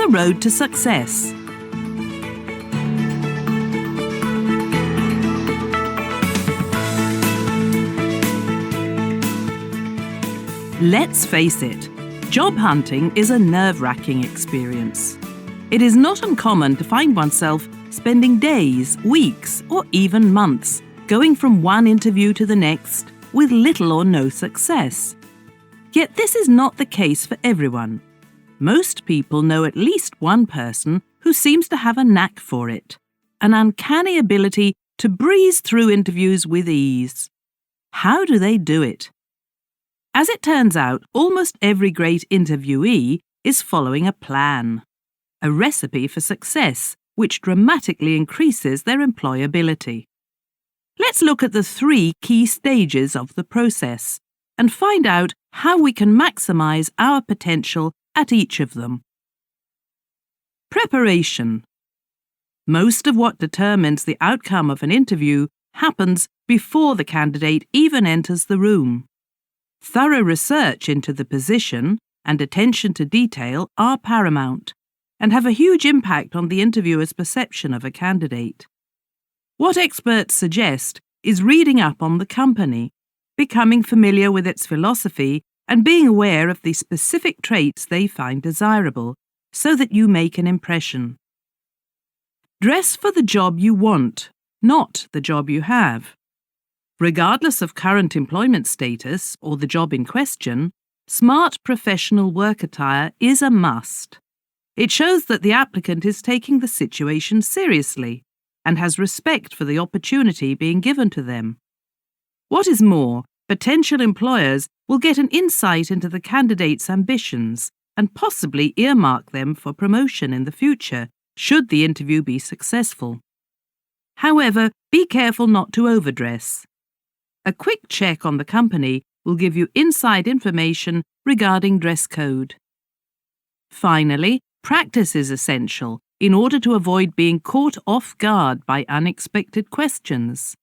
the road to success. Let's face it, job hunting is a nerve-wracking experience. It is not uncommon to find oneself spending days, weeks, or even months going from one interview to the next with little or no success. Yet this is not the case for everyone. Most people know at least one person who seems to have a knack for it, an uncanny ability to breeze through interviews with ease. How do they do it? As it turns out, almost every great interviewee is following a plan, a recipe for success which dramatically increases their employability. Let's look at the 3 key stages of the process and find out how we can maximize our potential at each of them. Preparation. Most of what determines the outcome of an interview happens before the candidate even enters the room. Thorough research into the position and attention to detail are paramount and have a huge impact on the interviewer's perception of a candidate. What experts suggest is reading up on the company, becoming familiar with its philosophy, and being aware of the specific traits they find desirable so that you make an impression. Dress for the job you want, not the job you have. Regardless of current employment status or the job in question, smart professional work attire is a must. It shows that the applicant is taking the situation seriously and has respect for the opportunity being given to them. What is more, potential employers will get an insight into the candidate's ambitions and possibly earmark them for promotion in the future, should the interview be successful. However, be careful not to overdress. A quick check on the company will give you inside information regarding dress code. Finally, practice is essential in order to avoid being caught off guard by unexpected questions.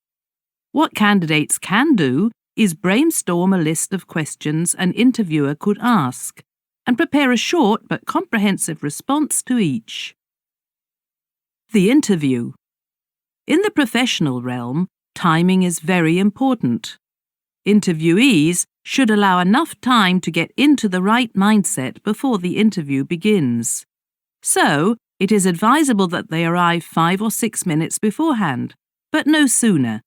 What candidates can do is brainstorm a list of questions an interviewer could ask and prepare a short but comprehensive response to each. The interview. In the professional realm, timing is very important. Interviewees should allow enough time to get into the right mindset before the interview begins. So, it is advisable that they arrive 5 or 6 minutes beforehand, but no sooner.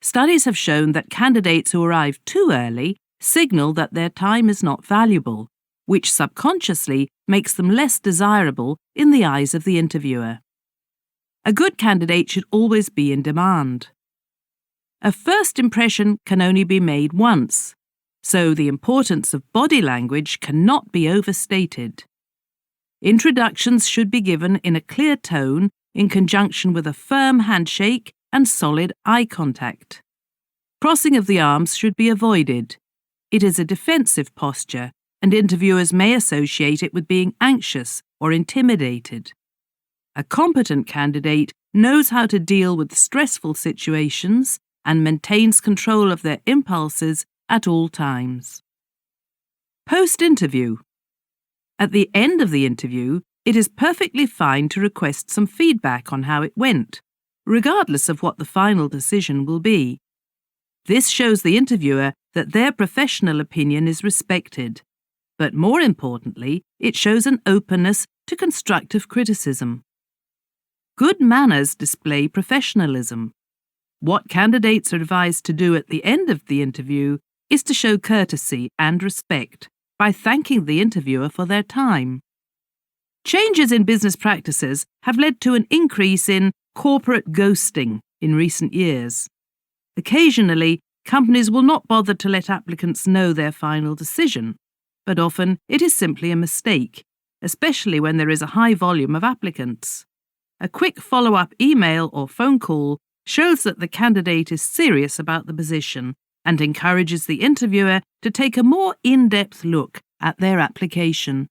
Studies have shown that candidates who arrive too early signal that their time is not valuable, which subconsciously makes them less desirable in the eyes of the interviewer. A good candidate should always be in demand. A first impression can only be made once, so the importance of body language cannot be overstated. Introductions should be given in a clear tone in conjunction with a firm handshake and solid eye contact. Crossing of the arms should be avoided. It is a defensive posture, and interviewers may associate it with being anxious or intimidated. A competent candidate knows how to deal with stressful situations and maintains control of their impulses at all times. Post-interview. At the end of the interview, it is perfectly fine to request some feedback on how it went, regardless of what the final decision will be. This shows the interviewer that their professional opinion is respected, but more importantly, it shows an openness to constructive criticism. Good manners display professionalism. What candidates are advised to do at the end of the interview is to show courtesy and respect by thanking the interviewer for their time. Changes in business practices have led to an increase in corporate ghosting in recent years. Occasionally, companies will not bother to let applicants know their final decision, but often it is simply a mistake, especially when there is a high volume of applicants. A quick follow-up email or phone call shows that the candidate is serious about the position and encourages the interviewer to take a more in-depth look at their application.